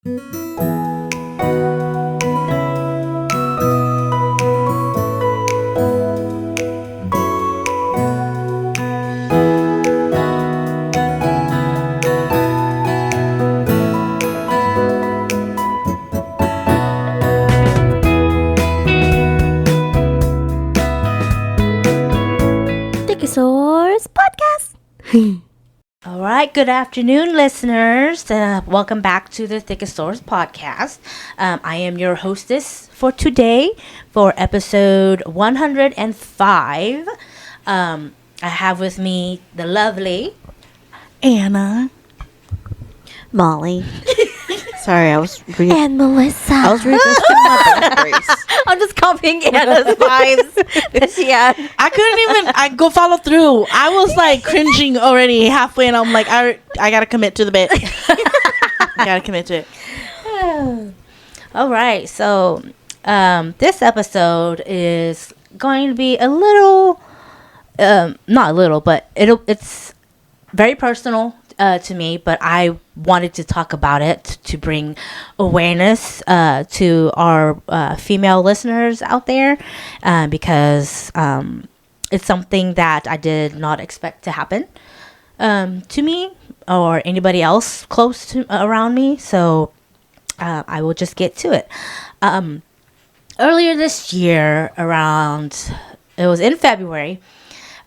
Source Podcast. All right, good afternoon, listeners. Welcome back to the Thickest Source Podcast. I am your hostess for today for episode 105. I have with me the lovely Anna. Molly. Sorry, I was reading. And Melissa. I was reading my brace. I'm just copying Anna's vibes. Yeah. I couldn't even. I go follow through. I was like cringing already halfway, and I'm like, I gotta commit to the bit. I gotta commit to it. All right. So, this episode is going to be a little, not a little, but it's very personal to me. But I wanted to talk about it to bring awareness to our female listeners out there, because it's something that I did not expect to happen to me or anybody else close to around me. So I will just get to it. Earlier this year, it was in February,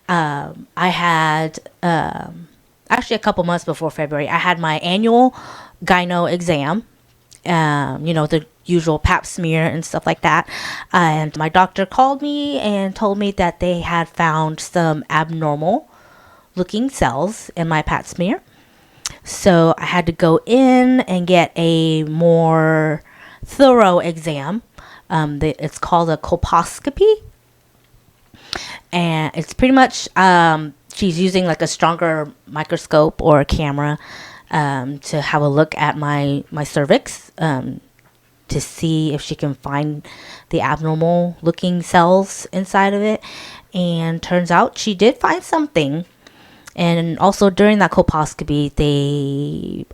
I had actually a couple months before February, I had my annual gyno exam. The usual pap smear and stuff like that. And my doctor called me and told me that they had found some abnormal looking cells in my pap smear. So I had to go in and get a more thorough exam. It's called a colposcopy. And it's pretty much, she's using like a stronger microscope or a camera to have a look at my cervix to see if she can find the abnormal looking cells inside of it. And turns out she did find something. And also during that colposcopy, they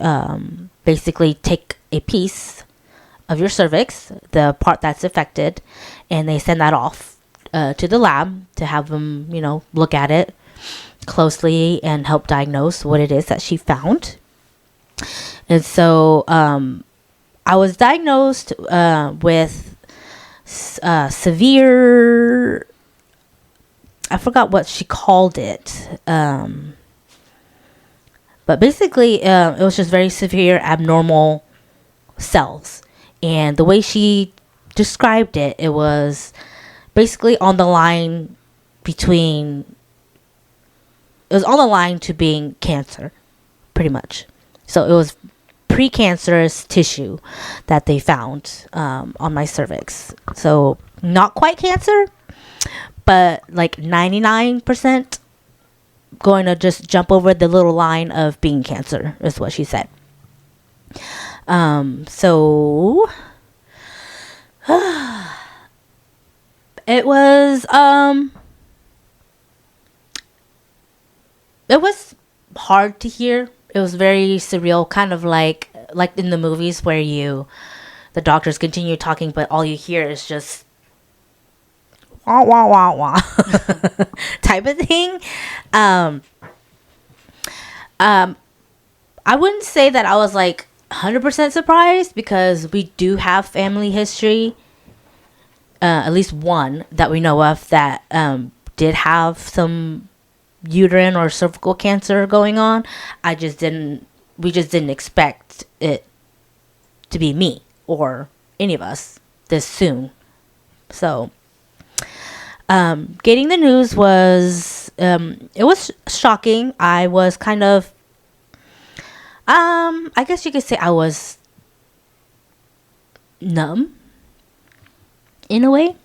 basically take a piece of your cervix, the part that's affected, and they send that off to the lab to have them, look at it closely and help diagnose what it is that she found. And so I was diagnosed with severe, I forgot what she called it, but basically it was just very severe abnormal cells. And the way she described it, it was basically on the line to being cancer, pretty much. So it was precancerous tissue that they found on my cervix. So not quite cancer, but like 99% going to just jump over the little line of being cancer is what she said. So it was hard to hear. It was very surreal, kind of like in the movies where the doctors continue talking, but all you hear is just wah wah wah wah type of thing. I wouldn't say that I was like 100% surprised, because we do have family history, at least one that we know of that did have some uterine or cervical cancer going on. We just didn't expect it to be me or any of us this soon. So getting the news was it was shocking. I was kind of I guess you could say I was numb in a way,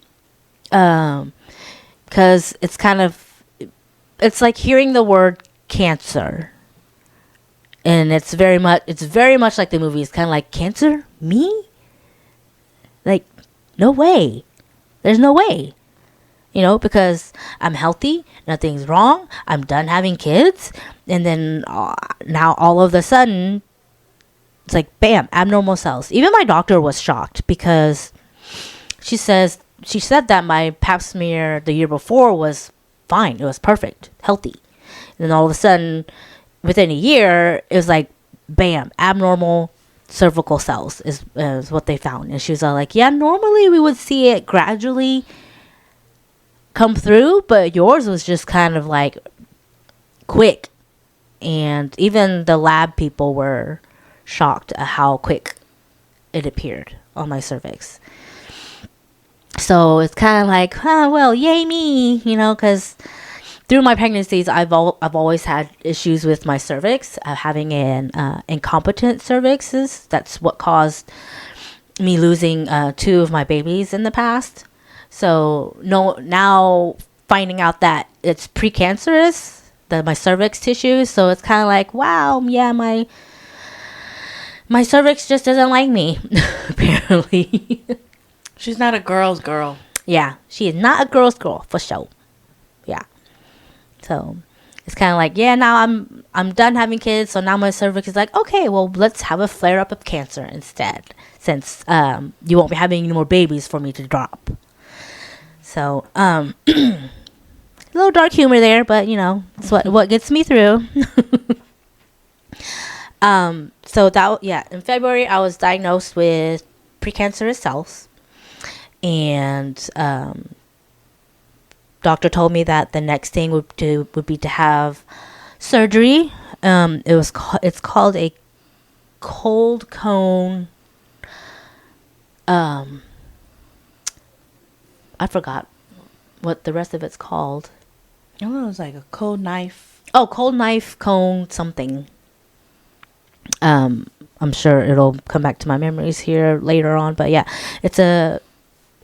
because it's like hearing the word cancer, and it's very much like the movie. It's kind of like, cancer? Me? Like, no way. There's no way. Because I'm healthy, nothing's wrong, I'm done having kids, and then now all of a sudden it's like bam, abnormal cells. Even my doctor was shocked because she said that my pap smear the year before was fine. It was perfect, healthy. And then all of a sudden, within a year, it was like bam, abnormal cervical cells is what they found. And she was all like, yeah, normally we would see it gradually come through, but yours was just kind of like quick. And even the lab people were shocked at how quick it appeared on my cervix. So it's kind of like, well, yay me, because through my pregnancies, I've always had issues with my cervix, having an incompetent cervixes. That's what caused me losing 2 of my babies in the past. So now finding out that it's precancerous, my cervix tissue. So it's kind of like, wow, yeah, my cervix just doesn't like me, apparently. She's not a girl's girl. Yeah, she is not a girl's girl for sure. Yeah. So it's kind of like, yeah, now I'm done having kids. So now my cervix is like, okay, well, let's have a flare up of cancer instead, since you won't be having any more babies for me to drop. So a little dark humor there, but it's what gets me through. So in February I was diagnosed with precancerous cells, and doctor told me that the next thing would be to have surgery. It's called a cold cone. I forgot what the rest of it's called. I don't know, it was like a cold knife. Oh, cold knife cone something. I'm sure it'll come back to my memories here later on, but yeah, it's a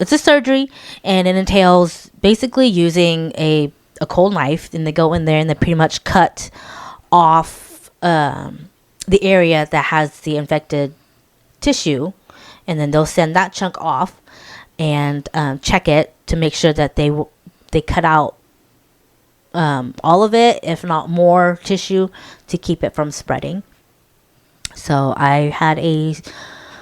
surgery, and it entails basically using a cold knife, and they go in there and they pretty much cut off the area that has the infected tissue, and then they'll send that chunk off and check it to make sure that they cut out all of it, if not more tissue, to keep it from spreading. So I had a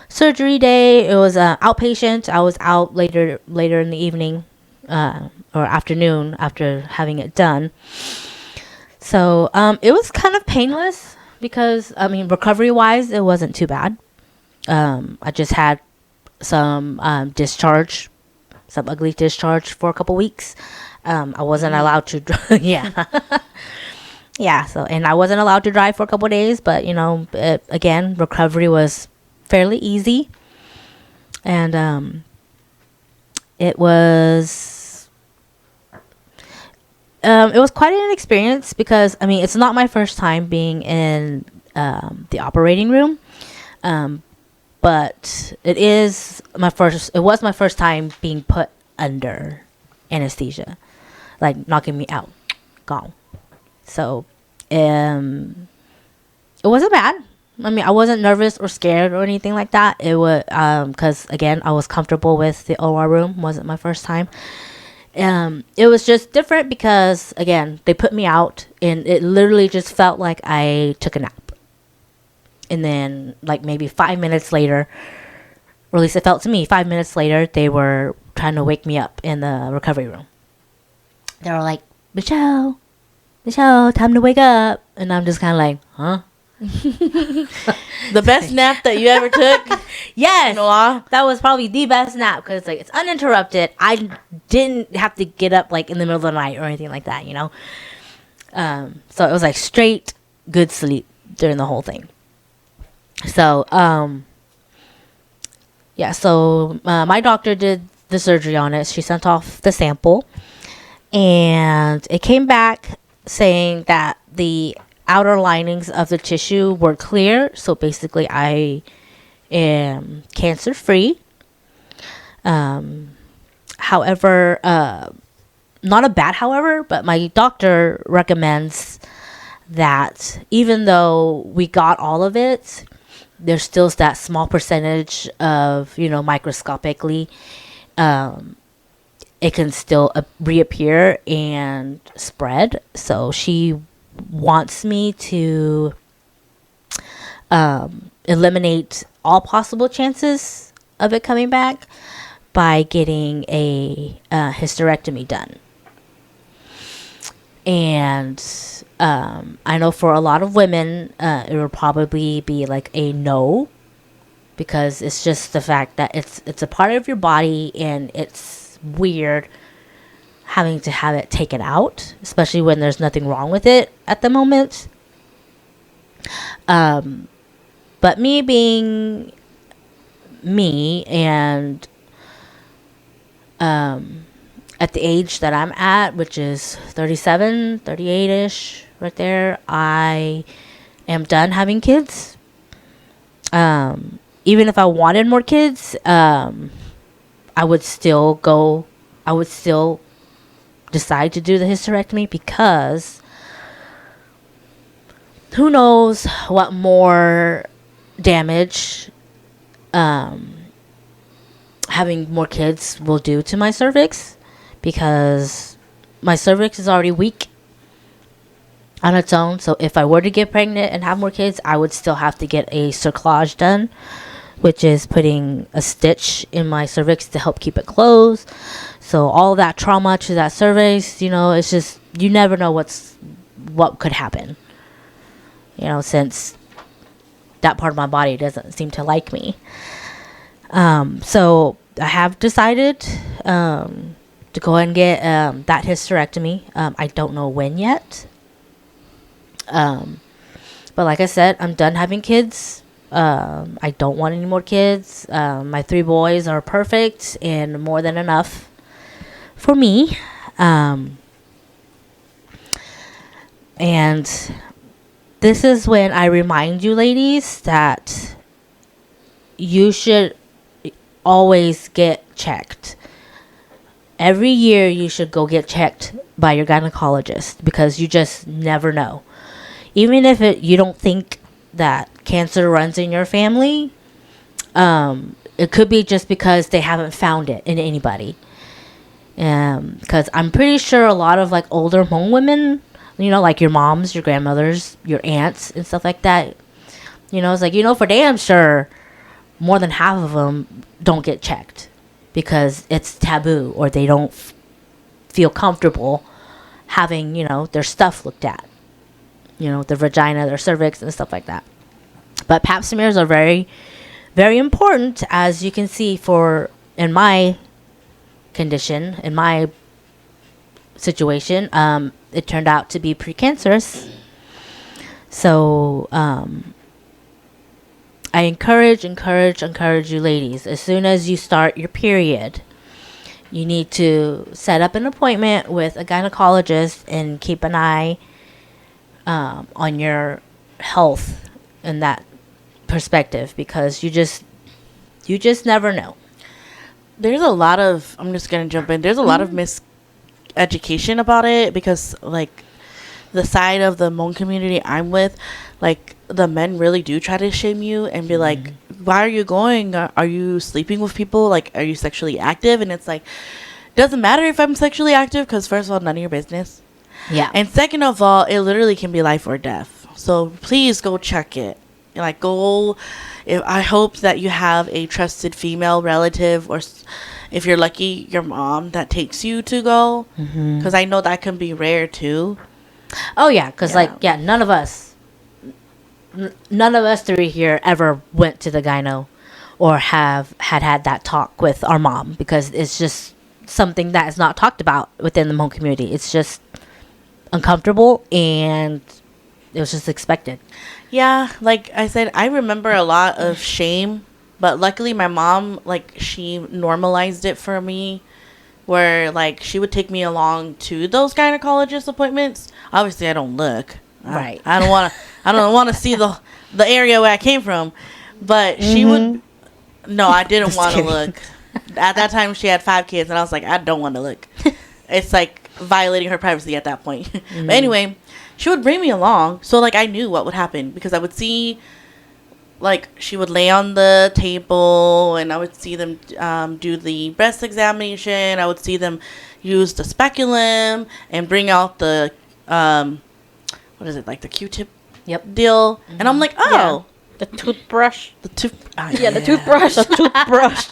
surgery day. It was outpatient. I was out later in the evening or afternoon after having it done. So it was kind of painless because, recovery wise, it wasn't too bad. I just had some some ugly discharge for a couple weeks. I wasn't allowed to yeah. Yeah, so, and I wasn't allowed to drive for a couple of days, but again, recovery was fairly easy, and it was quite an experience because it's not my first time being in the operating room, but it was my first time being put under anesthesia, like knocking me out, gone. So, it wasn't bad. I wasn't nervous or scared or anything like that. It was, cause again, I was comfortable with the OR room. Wasn't my first time. It was just different because again, they put me out and it literally just felt like I took a nap. And then like maybe 5 minutes later, or at least it felt to me, 5 minutes later, they were trying to wake me up in the recovery room. They were like, Michelle, time to wake up. And I'm just kind of like, huh? The best nap that you ever took? Yes. That was probably the best nap because it's uninterrupted. I didn't have to get up like in the middle of the night or anything like that, So it was like straight good sleep during the whole thing. So, my doctor did the surgery on it. She sent off the sample and it came back saying that the outer linings of the tissue were clear. So basically I am cancer free. However, not a bad however, but my doctor recommends that even though we got all of it, there's still that small percentage of, microscopically, it can still reappear and spread. So she wants me to eliminate all possible chances of it coming back by getting a hysterectomy done. And I know for a lot of women, it would probably be like a no, because it's just the fact that it's a part of your body and it's weird having to have it taken out, especially when there's nothing wrong with it at the moment. But me being me, and at the age that I'm at, which is 37, 38-ish, right there, I am done having kids. Even if I wanted more kids, I would still decide to do the hysterectomy, because who knows what more damage having more kids will do to my cervix, because my cervix is already weak on its own. So if I were to get pregnant and have more kids, I would still have to get a cerclage done, which is putting a stitch in my cervix to help keep it closed. So all that trauma to that cervix, it's just, you never know what could happen, since that part of my body doesn't seem to like me. So I have decided to go ahead and get that hysterectomy. I don't know when yet. But like I said, I'm done having kids. I don't want any more kids. My 3 boys are perfect and more than enough for me. And this is when I remind you, ladies, that you should always get checked. Every year you should go get checked by your gynecologist, because you just never know. Even if you don't think that cancer runs in your family, it could be just because they haven't found it in anybody. Because I'm pretty sure a lot of like older Hmong women, like your moms, your grandmothers, your aunts and stuff like that, it's like, for damn sure more than half of them don't get checked because it's taboo, or they don't feel comfortable having, their stuff looked at, their vagina, their cervix and stuff like that. But pap smears are very, very important, as you can see in my condition, in my situation. It turned out to be precancerous. So I encourage you ladies, as soon as you start your period, you need to set up an appointment with a gynecologist and keep an eye on your health in that perspective, because you just never know. There's a lot of, I'm just going to jump in. There's a lot of miseducation about it, because like the side of the Hmong community I'm with, like the men really do try to shame you and be like, why are you going? Are you sleeping with people? Like, are you sexually active? And it's like, doesn't matter if I'm sexually active, because first of all, none of your business. Yeah. And second of all, it literally can be life or death. So please go check it. Like, I hope that you have a trusted female relative, or if you're lucky, your mom that takes you to go. Because I know that can be rare too. Oh yeah, because none of us 3 here ever went to the gyno or had that talk with our mom, because it's just something that is not talked about within the Hmong community. It's just uncomfortable, and it was just expected. Yeah, like I said, I remember a lot of shame, but luckily my mom, like, she normalized it for me, where like she would take me along to those gynecologist appointments. Obviously I don't look Right. I don't want to see the area where I came from, but she would. No, I didn't want to look. At that time she had 5 kids, and I was like, I don't want to look. It's like violating her privacy at that point. But anyway, she would bring me along, so like I knew what would happen, because I would see, like, she would lay on the table, and I would see them do the breast examination. I would see them use the speculum and bring out the what is it, like the Q-tip Yep. deal. And I'm like, oh, The toothbrush. the toothbrush. The toothbrush. The toothbrush.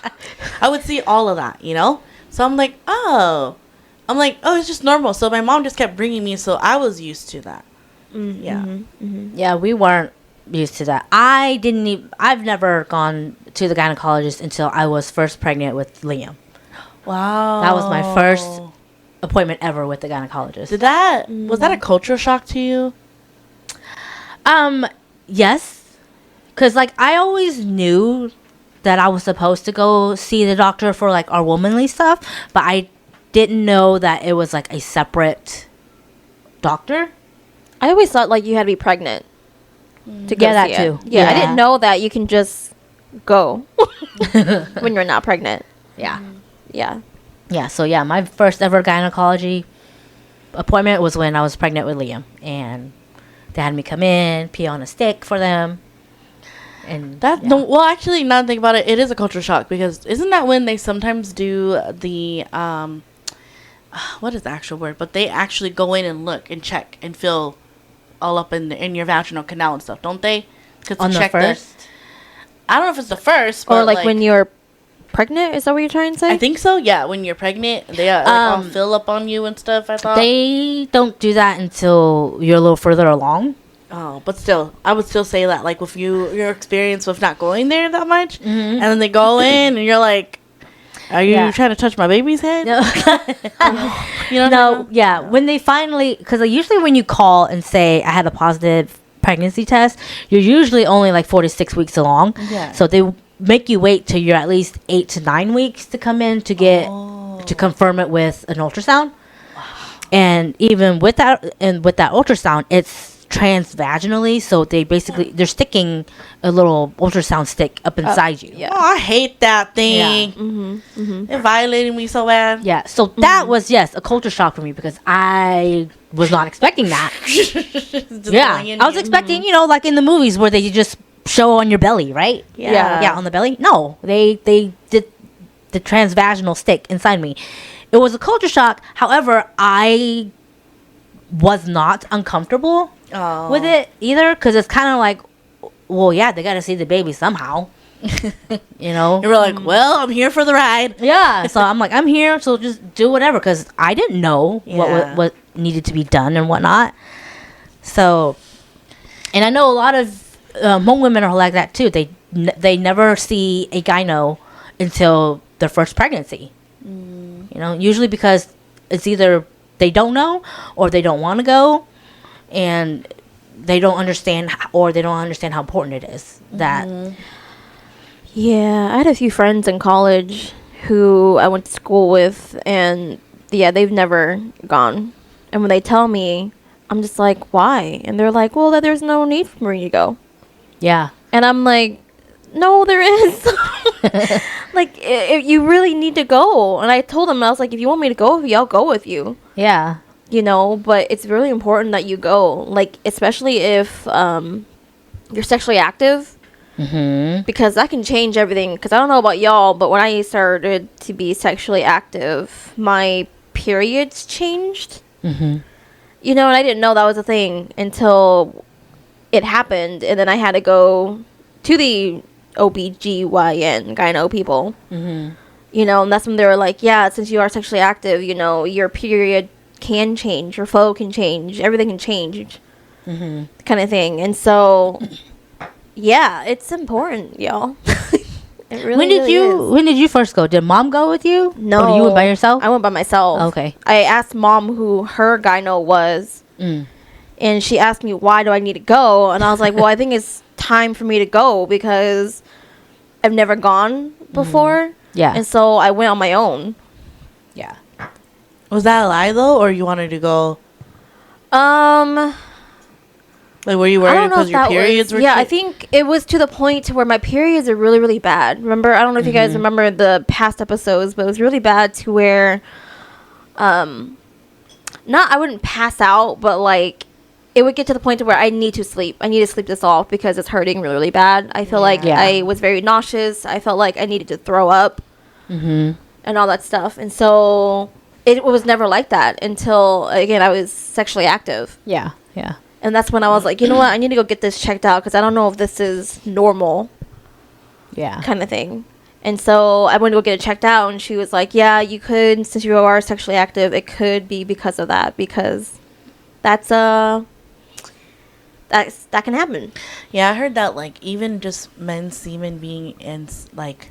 I would see all of that, you know? So I'm like, oh, it's just normal. So my mom just kept bringing me, so I was used to that. Yeah. Yeah, we weren't used to that. I've never gone to the gynecologist until I was first pregnant with Liam. Wow. That was my first appointment ever with the gynecologist. Was that a culture shock to you? Yes. Because, like, I always knew that I was supposed to go see the doctor for, like, our womanly stuff, but I didn't know that it was, like, a separate doctor. I always thought like you had to be pregnant to go Yeah, that see it. too. Yeah, I Yeah. didn't know that you can just go when you're not pregnant. Yeah. Yeah. Yeah, so, yeah, my first ever gynecology appointment was when I was pregnant with Liam. And they had me come in, pee on a stick for them. And Well, actually, now that I think about it, it is a culture shock because isn't that when they sometimes do the what is the actual word? But they actually go in and look and check and feel all up in your vaginal canal and stuff, don't they? 'Cause to on the check first? I don't know if it's the first, Or but like when you're pregnant, is that what you're trying to say? I think so. Yeah, when you're pregnant, they all fill up on you and stuff. I thought They don't do that until you're a little further along. Oh, but still, I would still say that, like, with your experience with not going there that much, and then they go in, and you're like, are you Yeah. trying to touch my baby's head? No. You know? No, yeah. When they finally, because usually when you call and say I had a positive pregnancy test, you're usually only like 4 to 6 weeks along. Yeah. So they make you wait till you're at least 8 to 9 weeks to come in to get to confirm it with an ultrasound. And even with that ultrasound, it's transvaginally, so they're sticking a little ultrasound stick up inside you. yeah. Oh, I hate that thing. It violated me so bad. Yeah, so that was, yes, a culture shock for me because I was not expecting that. Just Yeah, going in I was you. expecting, like in the movies where they just show on your belly, right? Yeah. Yeah, on the belly. No, they did the transvaginal stick inside me. It was a culture shock. However, I was not uncomfortable Oh. with it either because it's kind of like, well, yeah, they got to see the baby somehow. You know? You were like, well, I'm here for the ride. Yeah, so I'm like, I'm here, so just do whatever, because I didn't know Yeah. what needed to be done and whatnot. So, and I know a lot of Hmong women are like that too. They never see a gyno until their first pregnancy. Usually because it's either they don't know or they don't want to go, and they don't understand how important it is that. Yeah, I had a few friends in college who I went to school with, and yeah, they've never gone. And when they tell me, I'm just like, why? And they're like, well, that there's no need for me to go. Yeah. And I'm like, no, there is. Like, you really need to go. And I told them, I was like, if you want me to go with you, I'll go with you. Yeah. But it's really important that you go. Like, especially if you're sexually active. Mm-hmm. Because that can change everything. Because I don't know about y'all, but when I started to be sexually active, my periods changed. Mm-hmm. And I didn't know that was a thing until it happened. And then I had to go to the OBGYN, gyno people. Mm-hmm. And that's when they were like, yeah, since you are sexually active, your period can change, your flow can change, everything can change. Mm-hmm. Kind of thing. And so... yeah, it's important, y'all. It really, When did you first go? Did mom go with you? No. Or you went by yourself? I went by myself. Okay. I asked mom who her gyno was, Mm. and she asked me, why do I need to go? And I was like, well, I think it's time for me to go because I've never gone before. Yeah. And so I went on my own. Yeah. Was that a lie, though, or you wanted to go? Like, were you I worried don't know because if your that periods was, were... yeah, I think it was to the point to where my periods are really, really bad. Remember, I don't know if you guys remember the past episodes, but it was really bad to where, I wouldn't pass out, but like, it would get to the point to where I need to sleep. I need to sleep this off because it's hurting really, really bad. I feel like Yeah. I was very nauseous. I felt like I needed to throw up Mm-hmm. and all that stuff. And so it was never like that until, again, I was sexually active. Yeah. Yeah. And that's when I was like, you know what? I need to go get this checked out because I don't know if this is normal Yeah. kind of thing. And so I went to go get it checked out, and she was like, yeah, you could, since you are sexually active, it could be because of that, because that's that can happen. Yeah, I heard that, like, even just men's semen being in, like,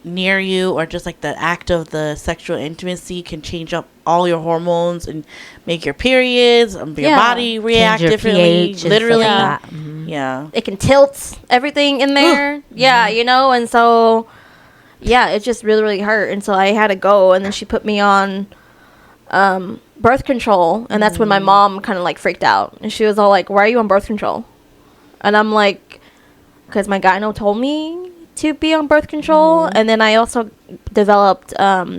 near you, or just, like, the act of the sexual intimacy can change up all your hormones and make your periods, your Yeah. body react Change your differently. pH and stuff Literally. like Yeah. that. Mhm. Yeah. It can tilt everything in there. Yeah, you know, and so yeah, it just really, really hurt. And so I had to go, and then she put me on birth control, and that's when my mom kind of like freaked out, and she was all like, why are you on birth control? And I'm like, because my gyno told me to be on birth control. And then I also developed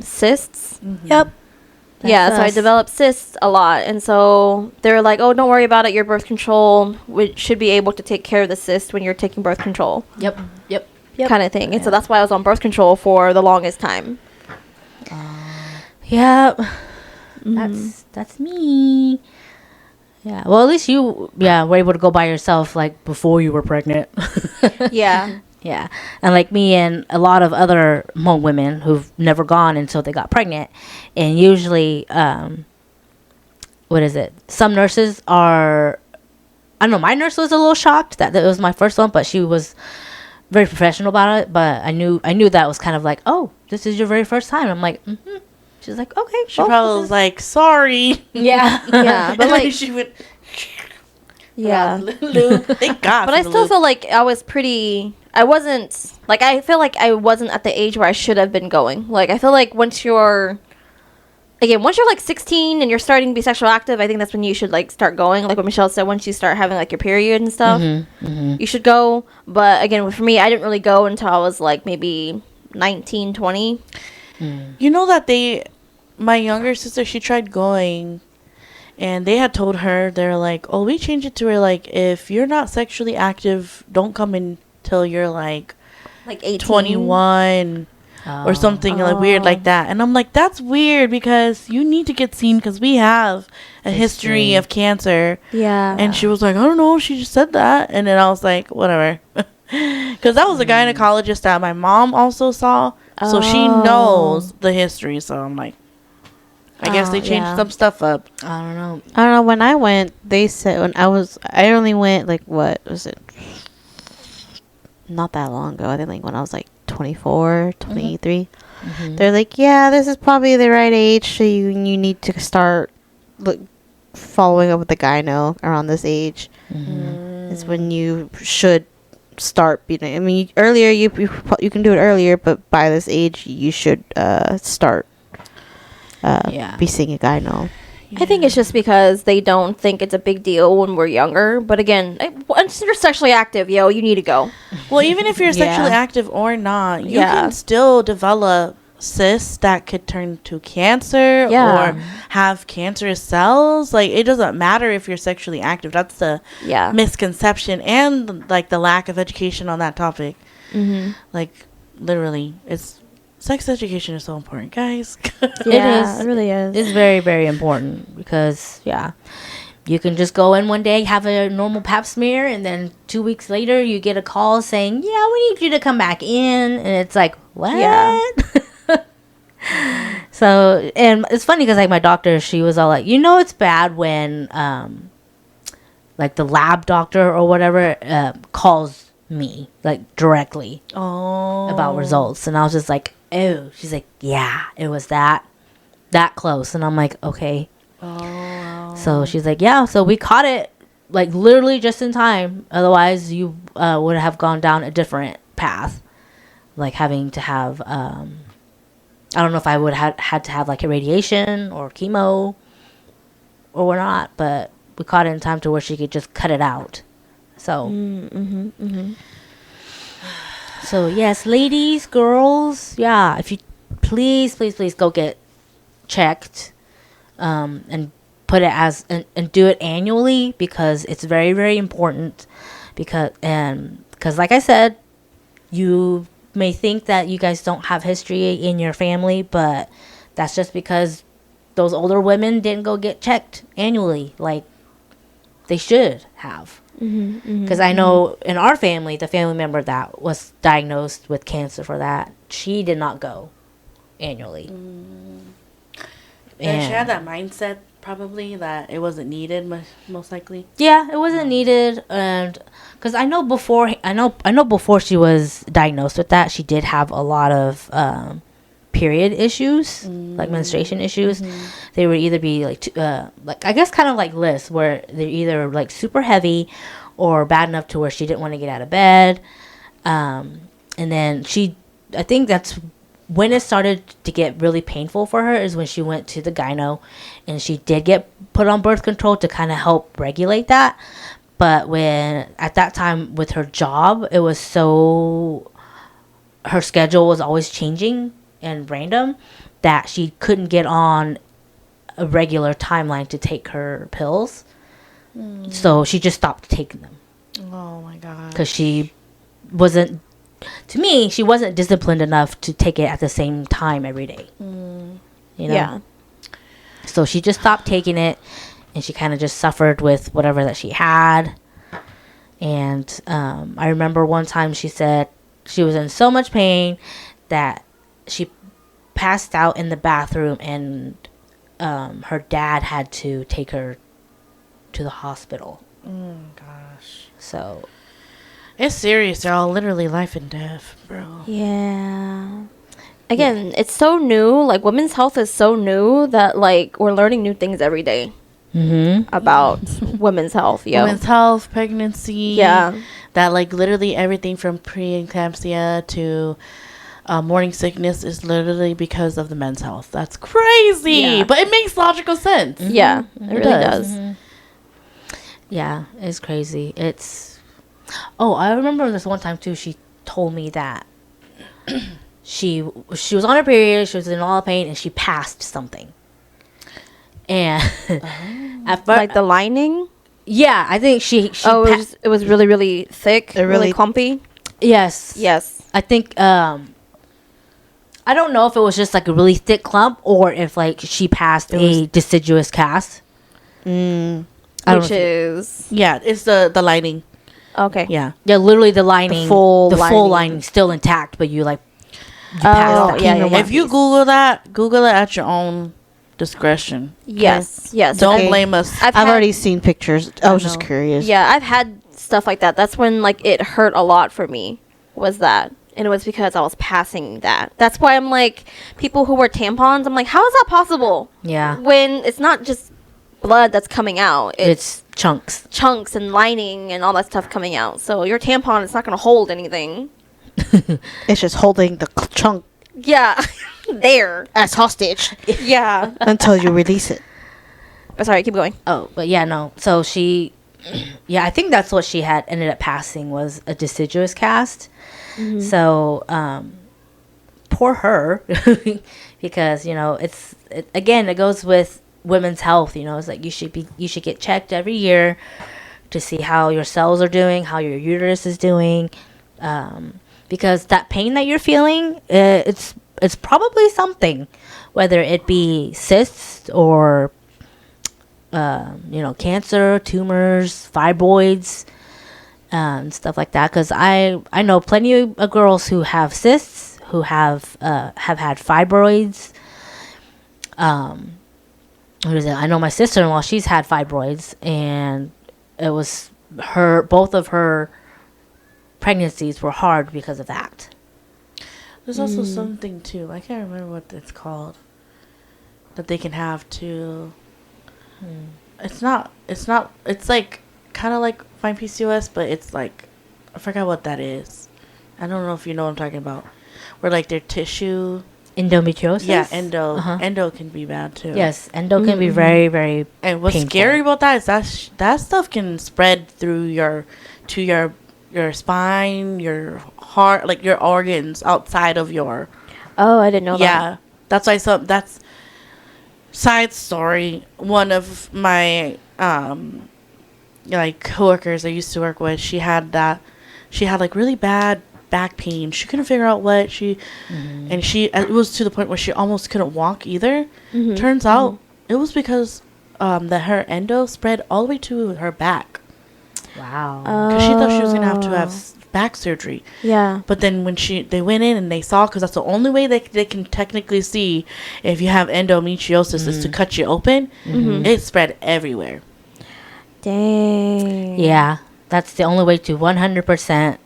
cysts. Yep. Yeah, That's so I us. developed cysts a lot, and so they're like, oh, don't worry about it, your birth control should be able to take care of the cyst when you're taking birth control. Yep. Yep. Kind of thing. And so that's why I was on birth control for the longest time. Yep. That's me. Yeah. Well, at least you were able to go by yourself like before you were pregnant. Yeah. Yeah. And like me and a lot of other Hmong women who've never gone until they got pregnant. And usually, what is it? Some nurses are, I don't know, my nurse was a little shocked that it was my first one, but she was very professional about it. But I knew that was kind of like, oh, this is your very first time. I'm like, mm-hmm. She's like, okay. She probably was like, sorry. Yeah. Yeah. But And then like, she would, yeah. lube. Thank God. But for I the still lube. feel like I was I wasn't, like, I feel like I wasn't at the age where I should have been going. Like, I feel like once you're like 16 and you're starting to be sexual active, I think that's when you should, like, start going. Like what Michelle said, once you start having, like, your period and stuff, you should go. But, again, for me, I didn't really go until I was, like, maybe 19, 20. You know that my younger sister, she tried going, and they had told her, they're like, oh, we changed it to where, like, if you're not sexually active, don't come until you're, like 18. 21 or something like weird like that. And I'm like, that's weird because you need to get seen because we have a history of cancer. Yeah. And she was like, I don't know, she just said that. And then I was like, whatever. Because that was a gynecologist that my mom also saw. So she knows the history. So I'm like, I guess they changed some stuff up. I don't know. I don't know. When I went, they said I only went like, what was it? Not that long ago. I think like when I was like 24, 23. They're like, yeah, this is probably the right age. So you need to start following up with the gyno around this age. It's when you should start being. I mean, earlier you can do it earlier, but by this age you should start be seeing a gyno. I think it's just because they don't think it's a big deal when we're younger. But again, once you're sexually active, you need to go. Well, even if you're sexually Yeah. active or not, you Yeah. can still develop cysts that could turn to cancer Yeah. or have cancerous cells. Like, it doesn't matter if you're sexually active. That's the Yeah. misconception and, like, the lack of education on that topic. Like, literally, sex education is so important, guys. Yeah, is. it really is. It's very, very important because, you can just go in one day, have a normal pap smear, and then 2 weeks later you get a call saying, yeah, we need you to come back in. And it's like, what? Yeah. So, and it's funny because, like, my doctor, she was all like, it's bad when, like, the lab doctor or whatever calls me, like, directly about results. And I was just like, oh. She's like, yeah, it was that close. And I'm like, okay. So she's like, yeah, so we caught it, like, literally just in time. Otherwise, you would have gone down a different path, like having to have, I don't know if I would have had to have, like, a radiation or chemo or not, but we caught it in time to where she could just cut it out. So, so yes, ladies, girls, if you please go get checked, and put it as and do it annually because it's very, very important because like I said, you may think that you guys don't have history in your family, but that's just because those older women didn't go get checked annually. Like, they should have. Because I know in our family, the family member that was diagnosed with cancer for that, she did not go annually. And she had that mindset probably that it wasn't needed, most likely. Yeah, it wasn't needed, and because I know before she was diagnosed with that, she did have a lot of period issues, like menstruation issues. They would either be like I guess kind of like Liz, where they're either like super heavy or bad enough to where she didn't want to get out of bed. And then I think that's when it started to get really painful for her is when she went to the gyno, and she did get put on birth control to kind of help regulate that. But when at that time with her job, it was her schedule was always changing and random that she couldn't get on a regular timeline to take her pills. So she just stopped taking them. Oh my god. Because she wasn't disciplined enough to take it at the same time every day. You know? Yeah. So she just stopped taking it, and she kind of just suffered with whatever that she had. And I remember one time she said she was in so much pain that she passed out in the bathroom, and her dad had to take her to the hospital. Gosh. So It's serious, y'all. Literally life and death, bro. Yeah. Again, it's so new. Like, women's health is so new that, like, we're learning new things every day about women's health. Yeah. Women's health, pregnancy. Yeah. That, like, literally everything from preeclampsia to morning sickness is literally because of the men's health. That's crazy. Yeah. But it makes logical sense. Yeah. It really does. yeah, it's crazy. I remember this one time too. She told me that she was on her period. She was in all the pain, and she passed something. And at first, Like the lining. yeah, I think she it was really, really thick, really clumpy. yes, Yes. I think I don't know if it was just like a really thick clump or if like she passed a deciduous cast. Which is Yeah, it's the lining. okay. Yeah. Yeah, literally the lining, full the full lining. lining still intact, but you passed Oh, that. yeah. If you Google it at your own discretion. Yes. Yes. Don't Okay. blame us. I've had- already seen pictures. I was just know. curious. Yeah, I've had stuff like that. That's when like it hurt a lot for me. Was that? And it was because I was passing that. That's why I'm like, people who wear tampons, I'm like, how is that possible? Yeah, When it's not just blood that's coming out. It's it's chunks. chunks and lining and all that stuff coming out. So your tampon is not going to hold anything. It's just holding the chunk Yeah. There. as hostage Yeah. until you release it. Oh, sorry, keep going. Oh, but yeah, no. So she, yeah, I think that's what she had ended up passing was a deciduous cast. So, poor her, because again, it goes with women's health. It's like you should get checked every year to see how your cells are doing, how your uterus is doing, because that pain that you're feeling, it's probably something, whether it be cysts or cancer, tumors, fibroids, and stuff like that. Because I know plenty of girls who have cysts, who have had fibroids. What is it? I know my sister-in-law, she's had fibroids, and it was both of her pregnancies were hard because of that. There's also something too. I can't remember what it's called. That they can have too. It's not. It's like kind of like fine PCOS, but it's like I forgot what that is. I don't know if you know what I'm talking about. Where like their tissue. Endometriosis? Yeah, endo. Uh-huh. Endo can be bad too. Yes, endo can be very, very And what's painful. scary about that is that stuff can spread through your spine, your heart, like your organs outside of your. Oh, I didn't know that. Yeah, that's why that's side story. One of my like coworkers I used to work with, she had like really bad back pain. She couldn't figure out what and it was to the point where she almost couldn't walk either. Turns out it was because that her endo spread all the way to her back. Wow. Because she thought she was going to have back surgery. Yeah. But then when they went in and they saw, because that's the only way they can technically see if you have endometriosis is to cut you open. It spread everywhere. Dang. Yeah, that's the only way to 100%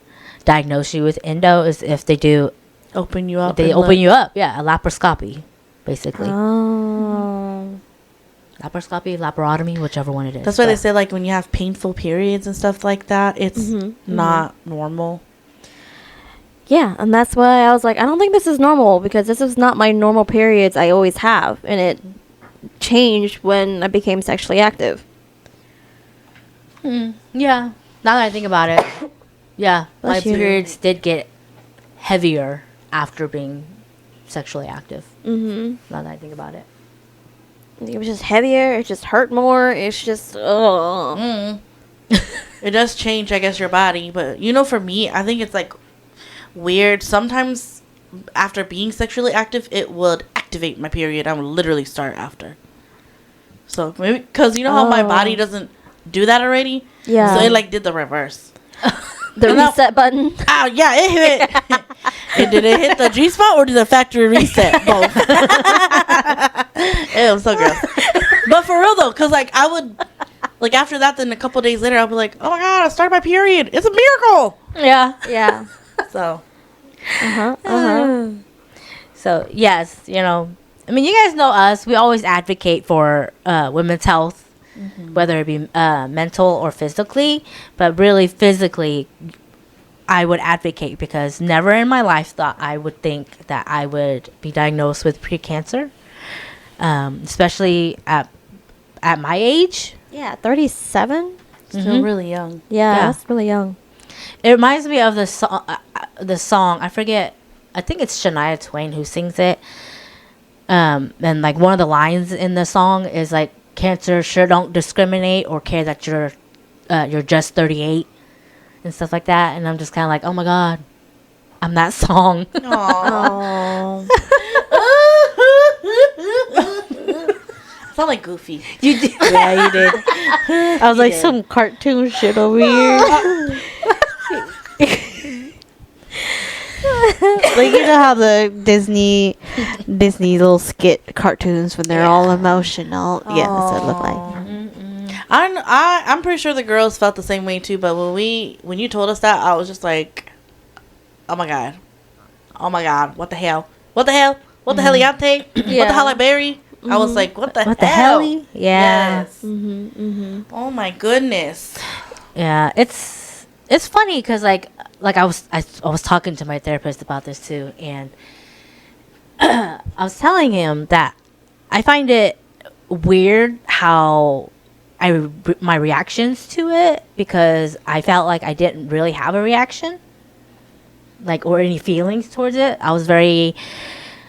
diagnose you with endo is if they do Open you up. they open you up. Yeah, a laparoscopy, basically. Oh. Laparoscopy, laparotomy, whichever one it is. That's why they say, like, when you have painful periods and stuff like that, it's not normal. Yeah, and that's why I was like, I don't think this is normal because this is not my normal periods I always have, and it changed when I became sexually active. Yeah, now that I think about it, yeah, my Bless you. periods did get heavier after being sexually active. Mm-hmm. Now that I think about it. It was just heavier. It just hurt more. It's just, It does change, I guess, your body. But, for me, I think it's, like, weird. Sometimes after being sexually active, it would activate my period. I would literally start after. So, maybe, because you know how my body doesn't do that already? Yeah. So, it, like, did the reverse. The reset button. Oh, yeah, it hit. Did it hit the G-spot or did the factory reset? Both. It was so gross. But for real, though, because, like, I would, like, after that, then a couple days later, I'll be like, oh, my God, I started my period. It's a miracle. Yeah. Yeah. So, So, yes, I mean, you guys know us. We always advocate for women's health, whether it be mental or physically. But really, physically, I would advocate because never in my life thought I would think that I would be diagnosed with precancer, especially at my age. Yeah, 37? still really young. Yeah, Yeah. that's really young. It reminds me of the song. I forget. I think it's Shania Twain who sings it. And like one of the lines in the song is like, "Cancer sure don't discriminate or care that you're just 38," and stuff like that. And I'm just kind of like, oh my God, I'm that song. Oh. Sound like Goofy. You did. Yeah, you did. I was like, some cartoon shit over here. Like, you know how the Disney little skit cartoons when they're all emotional. Yeah, that's what it looked like. I'm pretty sure the girls felt the same way too. But when you told us that, I was just like, oh my god, what the hell, Eliante, what the Halle Berry. I was like, what the hell? Yeah. Yes. Oh my goodness. Yeah, it's funny because like I was talking to my therapist about this too, and I was telling him that I find it weird how my reactions to it, because I felt like I didn't really have a reaction, like, or any feelings towards it. I was very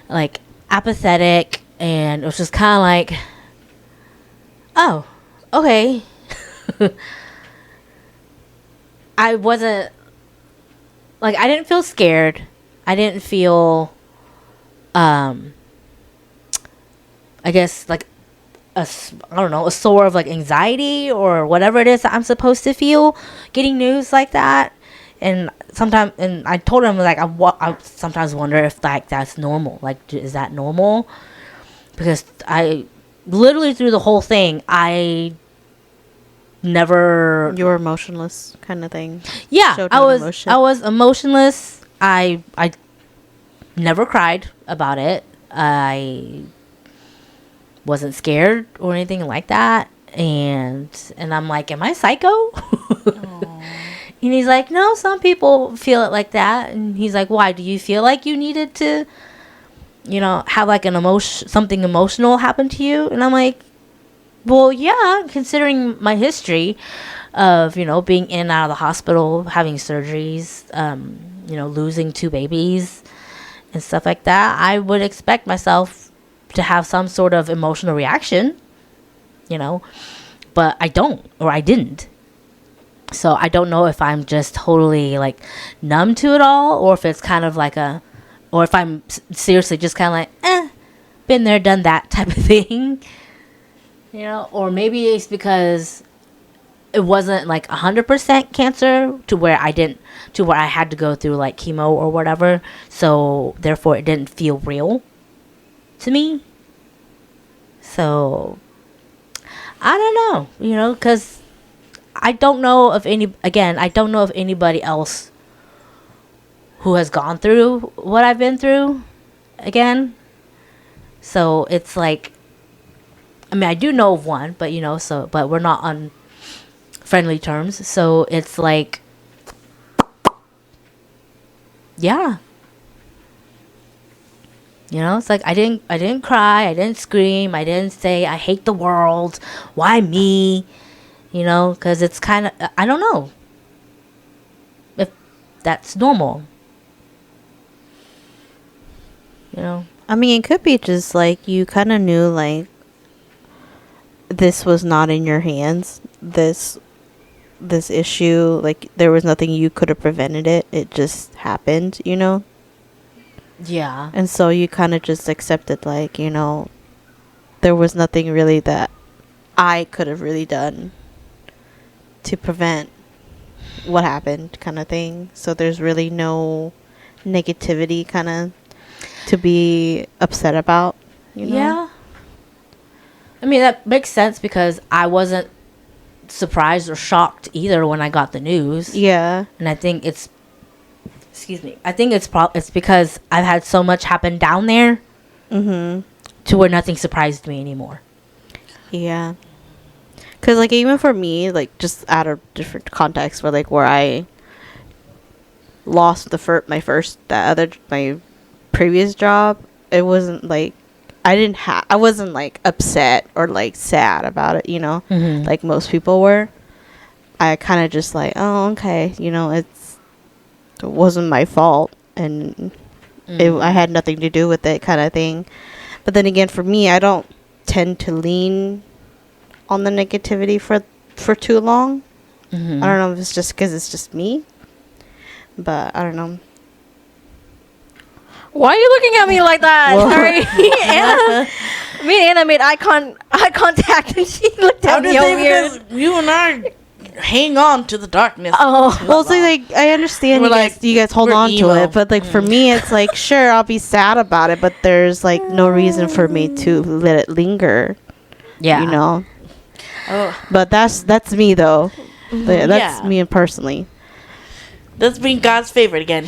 like apathetic, and it was just kind of like, oh, okay. I wasn't, like, I didn't feel scared. I didn't feel, I guess, like, I don't know, a sore of, like, anxiety or whatever it is that I'm supposed to feel getting news like that. And sometimes, and I told him, like, I sometimes wonder if, like, that's normal. Like, is that normal? Because I, literally through the whole thing, I never... You were emotionless kind of thing. Yeah, Showed I no was emotion. I was emotionless. I never cried about it. I wasn't scared or anything like that. And I'm like, am I psycho? And he's like, no, some people feel it like that. And he's like, why? Do you feel like you needed to, have like something emotional happen to you? And I'm like, well, yeah, considering my history of, being in and out of the hospital, having surgeries, losing 2 babies and stuff like that, I would expect myself to have some sort of emotional reaction, but I don't, or I didn't. So I don't know if I'm just totally like numb to it all, or if it's kind of like or if I'm seriously just kind of like, been there, done that type of thing. You know, or maybe it's because it wasn't like 100% cancer to where I had to go through like chemo or whatever. So therefore it didn't feel real to me. So I don't know, you know, because I don't know of anybody else who has gone through what I've been through again. So it's like, I mean, I do know of one, but you know, but we're not on friendly terms. So it's like, yeah. You know, it's like I didn't cry, I didn't scream, I didn't say I hate the world. Why me? You know, because it's kind of, I don't know if that's normal. You know, I mean, it could be just like you kind of knew like this was not in your hands. This issue, like there was nothing you could have prevented it. It just happened, you know. yeah, And so you kind of just accepted, like, you know, there was nothing really that I could have really done to prevent what happened, kind of thing. So there's really no negativity kind of to be upset about, you know? yeah. I mean, that makes sense because I wasn't surprised or shocked either when I got the news. Yeah. And I think it's, excuse me, I think it's because I've had so much happen down there Mm-hmm. to where nothing surprised me anymore. Yeah. Because, like, even for me, like, just out of different contexts, where, like, where I lost my previous job, it wasn't, like, I wasn't, like, upset or, like, sad about it, you know? Mm-hmm. Like most people were. I kind of just, like, oh, okay, you know, it wasn't my fault, and I had nothing to do with it, kind of thing. But then again, for me, I don't tend to lean on the negativity for too long. Mm-hmm. I don't know if it's just because it's just me, but I don't know. Why are you looking at me like that? Whoa. Sorry. Anna, me and Anna made eye contact, and she looked at I'm me just over saying here. because you and I hang on to the darkness. Oh. Well, so like I understand We're you guys hold we're on emo. to it, but like for me, it's like sure I'll be sad about it, but there's like no reason for me to let it linger. Yeah. You know. Oh, But that's me though. That's Yeah. me personally. that's being God's favorite again.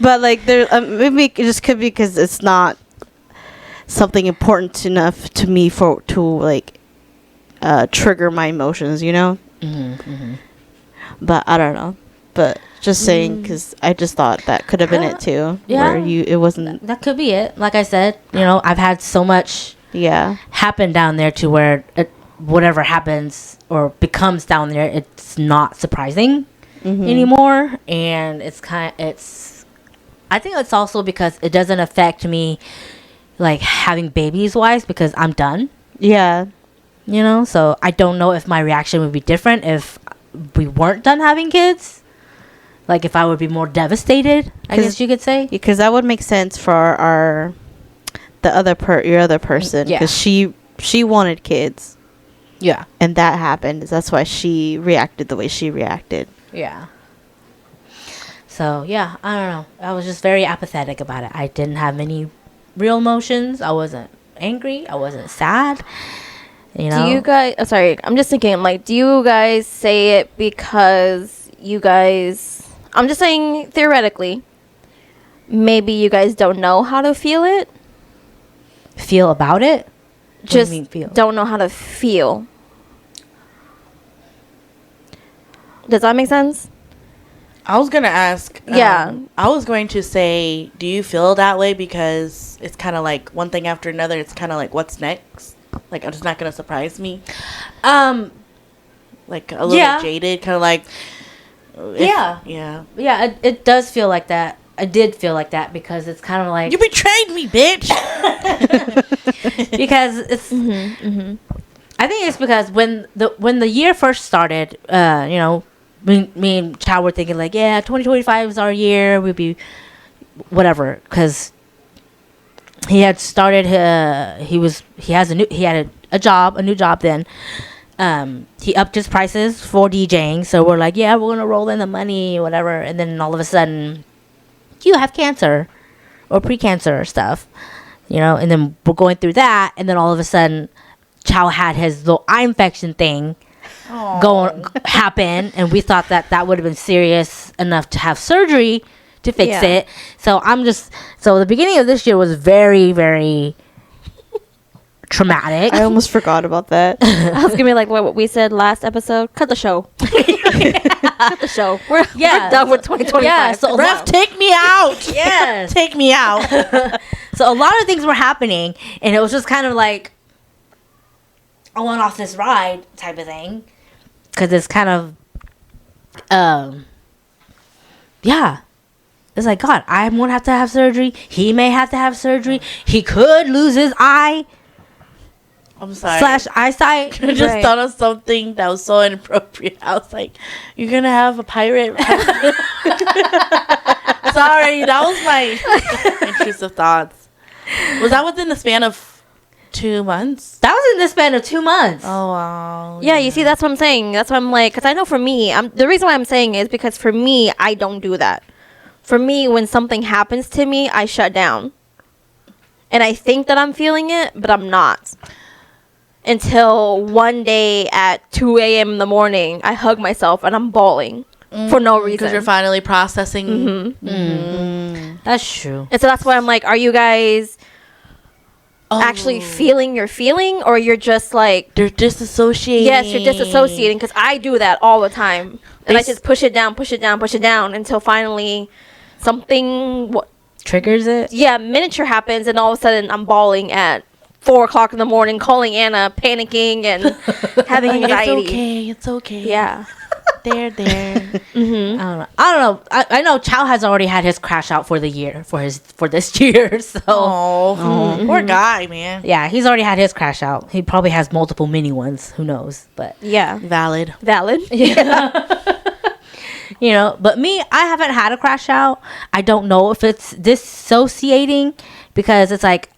But like there, maybe it just could be because it's not something important enough to me to like trigger my emotions, you know. Mm-hmm. Mm-hmm. But I don't know. But just saying because I just thought that could have been it too. Yeah. Where it wasn't. That could be it. Like I said, you know, I've had so much Yeah. happen down there to where whatever happens or becomes down there, it's not surprising Mm-hmm. anymore. And I think it's also because it doesn't affect me like having babies wise because I'm done, Yeah. you know. So I don't know if my reaction would be different if we weren't done having kids, like if I would be more devastated, I guess you could say. Because that would make sense for your other person Yeah. because she wanted kids Yeah. and that happened. That's why she reacted the way she reacted. Yeah. So, yeah, I don't know. I was just very apathetic about it. I didn't have any real emotions. I wasn't angry. I wasn't sad. You know? Do you guys? Sorry, I'm just thinking. Like, do you guys say it because you guys? I'm just saying theoretically. Maybe you guys don't know how to feel it. feel about it? What do you Just mean feel? don't know how to feel. Does that make sense? I was gonna ask. Yeah. I was going to say, do you feel that way because it's kind of like one thing after another? It's kind of like what's next? Like it's not gonna surprise me. Like a little Yeah. bit jaded, kind of like. Yeah. Yeah. Yeah, it does feel like that. I did feel like that because it's kind of like You betrayed me, bitch. because it's. I think it's because when the year first started, you know, me and Chow were thinking like, yeah, 2025 is our year. We'll be whatever because he had started. He had a new job then. He upped his prices for DJing, so we're like, yeah, we're gonna roll in the money, whatever. And then all of a sudden, you have cancer or pre-cancer stuff, and then we're going through that, and then all of a sudden, Chow had his little eye infection thing happen, and we thought that would have been serious enough to have surgery to fix it. So the beginning of this year was very, very traumatic. I almost forgot about that. I was gonna be like what we said last episode. Cut the show. Cut the show. We're done with 2025. Yeah, so Ref, take me out. Yes. Take me out. So a lot of things were happening, and it was just kind of like I went off this ride type of thing, because it's kind of it's like, God, I won't have to have surgery. He may have to have surgery. He could lose his eye I'm sorry. / eyesight. I just thought of something that was so inappropriate. I was like, you're going to have a pirate. Sorry, that was my intrusive thoughts. Was that within the span of 2 months? That was in the span of 2 months. Oh, wow. Yeah, you see, that's what I'm saying. That's why I'm like, because I know for me, the reason why I'm saying is because for me, I don't do that. For me, when something happens to me, I shut down. And I think that I'm feeling it, but I'm not. Until one day at 2 a.m. in the morning, I hug myself and I'm bawling for no reason. Because you're finally processing. That's true. And so that's why I'm like, are you guys actually feeling your feeling, or you're just like... They're disassociating. Yes, you're disassociating, because I do that all the time. And I just push it down until finally something... Triggers it? Yeah, miniature happens, and all of a sudden I'm bawling at 4 o'clock in the morning, calling Anna, panicking, and having anxiety. It's okay. Yeah. There. I don't know. I know Chow has already had his crash out for the year, for this year. So poor guy, man. yeah, he's already had his crash out. He probably has multiple mini ones. Who knows? But Yeah. Valid. But me, I haven't had a crash out. I don't know if it's dissociating, because it's like,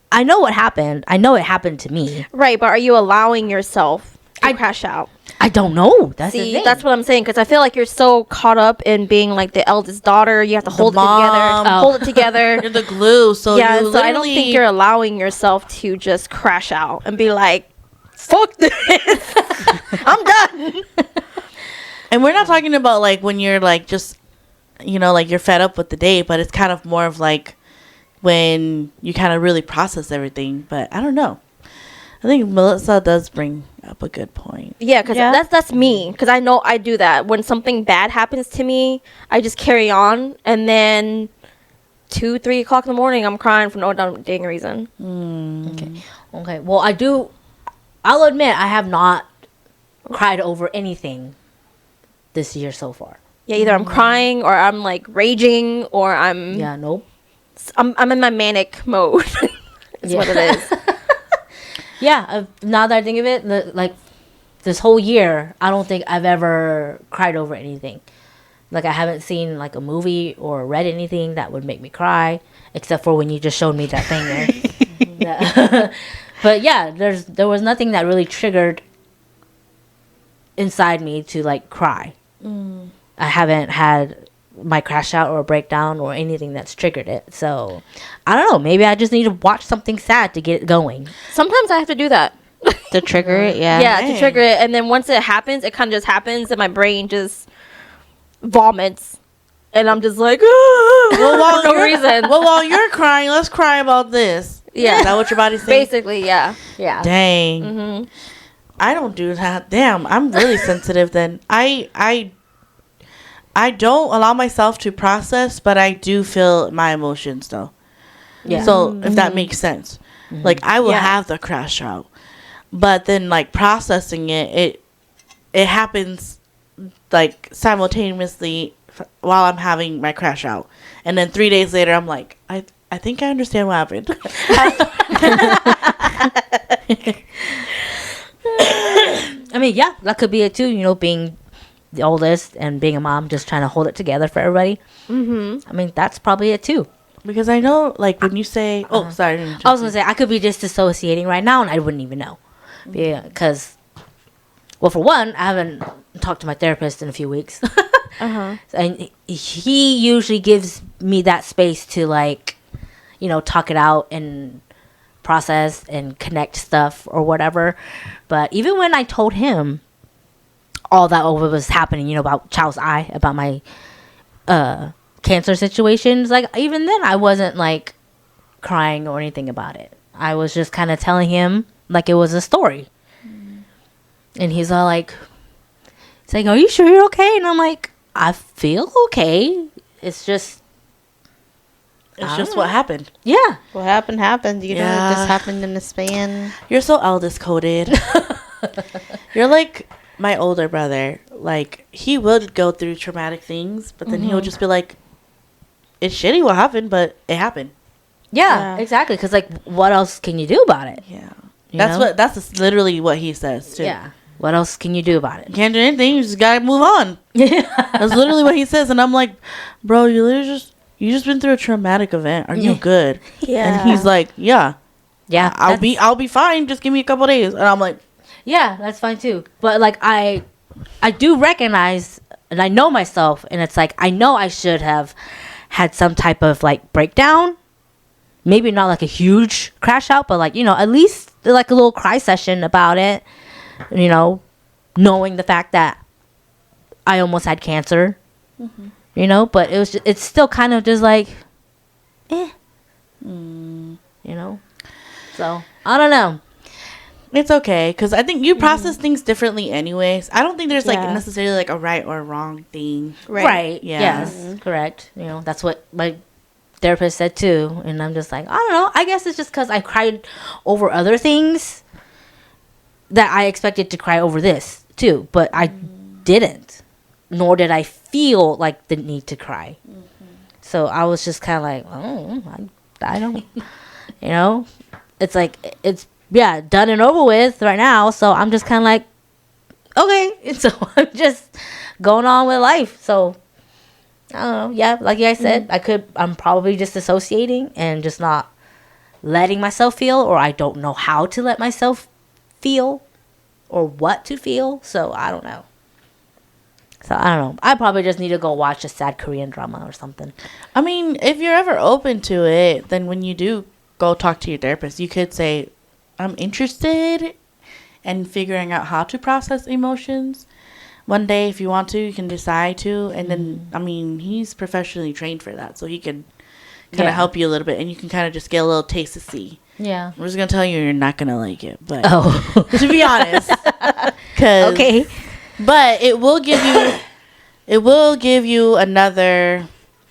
I know what happened. I know it happened to me. Right, but are you allowing yourself to crash out? I don't know. That's the See, thing. that's what I'm saying, because I feel like you're so caught up in being like the eldest daughter. You have to hold mom. it together. You're the glue. So Yeah, you so I don't think you're allowing yourself to just crash out and be like, fuck this. I'm done. And we're not talking about like when you're like just, like you're fed up with the day, but it's kind of more of like when you kind of really process everything. But I don't know. I think Melissa does bring up a good point. Yeah, because that's me. Because I know I do that. When something bad happens to me, I just carry on. And then 2, 3 o'clock in the morning, I'm crying for no dang reason. Okay. Well, I'll admit, I have not cried over anything this year so far. Yeah, either I'm crying or I'm like raging or I'm Nope. I'm in my manic mode. That's what it is. Yeah, now that I think of it, like this whole year, I don't think I've ever cried over anything. Like, I haven't seen like a movie or read anything that would make me cry, except for when you just showed me that thing there. But yeah, there was nothing that really triggered inside me to like cry. I haven't had my crash out or breakdown or anything that's triggered it. So I don't know. Maybe I just need to watch something sad to get it going. Sometimes I have to do that. To trigger it, yeah. Yeah, to trigger it. And then once it happens, it kind of just happens and my brain just vomits. And I'm just like, Well, for no reason. while you're crying, let's cry about this. Yeah. Is that what your body's saying? Basically, yeah. Yeah. Dang. I don't do that. Damn, I'm really sensitive then. I don't allow myself to process, but I do feel my emotions though. Yeah. So if that makes sense. Like I will have the crash out. But then like processing it happens like simultaneously while I'm having my crash out. And then 3 days later I'm like, I think I understand what happened. I mean, yeah, that could be it too, being the oldest and being a mom, just trying to hold it together for everybody. I mean, that's probably it too. Because I know, like, when you say, sorry. I was gonna say I could be just dissociating right now and I wouldn't even know. Yeah, because, well, for one, I haven't talked to my therapist in a few weeks. And he usually gives me that space to, like, you know, talk it out and process and connect stuff or whatever. But even when I told him all that what was happening, you know, about Child's Eye, about my cancer situations, like, even then I wasn't, like, crying or anything about it. I was just kind of telling him like it was a story. And he's all like, it's like, are you sure you're okay? And I'm like, I feel okay. It's just what happened. Yeah. What happened. You know, it just happened in a span. You're so eldest coded. You're like my older brother. Like, he would go through traumatic things, but then he would just be like, it's shitty what happened, but it happened. Yeah, exactly. Because, like, what else can you do about it? Yeah. You know? That's literally what he says, too. Yeah. What else can you do about it? You can't do anything. You just gotta move on. That's literally what he says. And I'm like, bro, you just been through a traumatic event. Are you good? Yeah. And he's like, yeah. Yeah. I'll be fine. Just give me a couple days. And I'm like, yeah, that's fine too. But, like, I do recognize, and I know myself, and it's like, I know I should have had some type of, like, breakdown. Maybe not like a huge crash out, but, like, you know, at least like a little cry session about it. You know, knowing the fact that I almost had cancer. You know, but it's still kind of just like, you know. So I don't know. it's okay. Because I think you process things differently anyways. I don't think there's like necessarily like a right or wrong thing. Right. Yeah. Yes. Correct. You know, that's what my therapist said too. And I'm just like, I don't know. I guess it's just because I cried over other things that I expected to cry over this too. But I didn't. Nor did I feel like the need to cry. So I was just kind of like, oh, I don't, you know. It's like, it's, yeah, done and over with right now. So I'm just kind of like, okay. And so I'm just going on with life. So I don't know. Yeah, like I said, I'm probably just dissociating and just not letting myself feel, or I don't know how to let myself feel or what to feel. So I don't know. So I don't know. I probably just need to go watch a sad Korean drama or something. I mean, if you're ever open to it, then when you do go talk to your therapist, you could say, I'm interested in figuring out how to process emotions. One day, if you want to, you can decide to. And then, I mean, he's professionally trained for that. So he can kind of help you a little bit. And you can kind of just get a little taste to see. Yeah. I'm just going to tell you, you're not going to like it. But to be honest. Okay. But it will give you another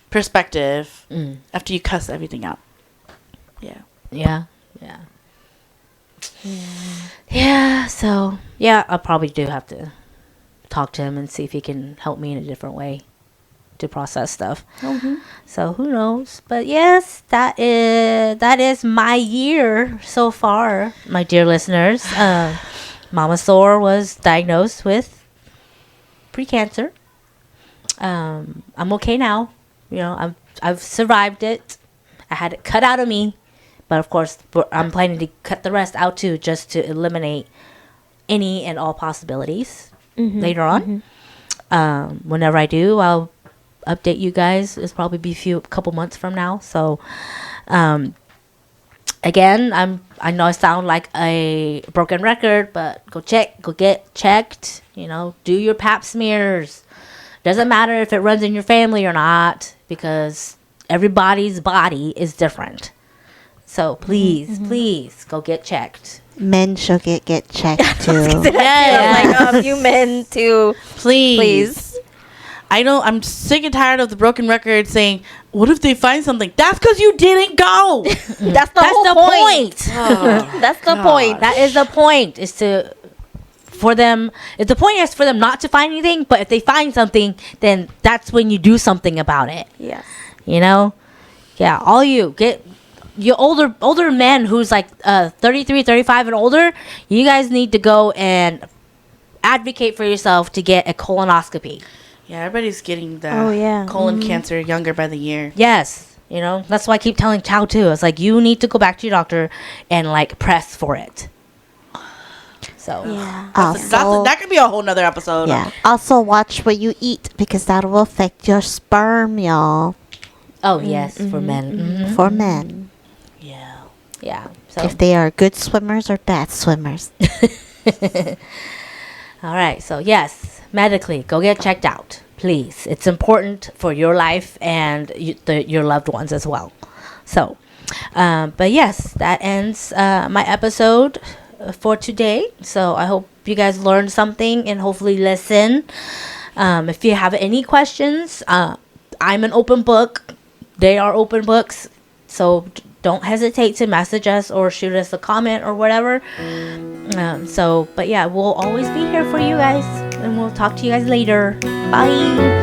perspective after you cuss everything out. Yeah. Yeah. Yeah. Yeah. So, yeah, I probably do have to talk to him and see if he can help me in a different way to process stuff. So who knows? But yes, that is my year so far, my dear listeners. Mama Thor was diagnosed with pre-cancer. I'm okay now. You know, I've survived it. I had it cut out of me, but of course I'm planning to cut the rest out too, just to eliminate any and all possibilities later on. Whenever I do, I'll update you guys. It's probably be a couple months from now. So, again, I know I sound like a broken record, but go get checked. You know, do your pap smears. Doesn't matter if it runs in your family or not, because everybody's body is different. So please go get checked. Men should get checked too. Like you men too. Please. I know I'm sick and tired of the broken record saying, what if they find something? That's because you didn't go. That's the point. Oh, That's the point. That is the point. Is to for them. If the point is for them not to find anything, but if they find something, then that's when you do something about it. Yes. You know? Yeah, all you get your older men who's like 33, 35 and older, you guys need to go and advocate for yourself to get a colonoscopy. Yeah, everybody's getting the colon cancer younger by the year. Yes. You know, that's why I keep telling Chow too. It's like, you need to go back to your doctor and like press for it. So Yeah. That could be a whole nother episode. Yeah. Also, watch what you eat because that will affect your sperm, y'all. oh yes, for men. Mhm. For men, Yeah. Yeah. So if they are good swimmers or bad swimmers. all right. So yes, medically, go get checked out, please. It's important for your life and your loved ones as well. So, but yes, that ends my episode for today. So I hope you guys learned something and hopefully listen. If you have any questions, I'm an open book. They are open books. So don't hesitate to message us or shoot us a comment or whatever. But yeah, we'll always be here for you guys. And we'll talk to you guys later. Bye.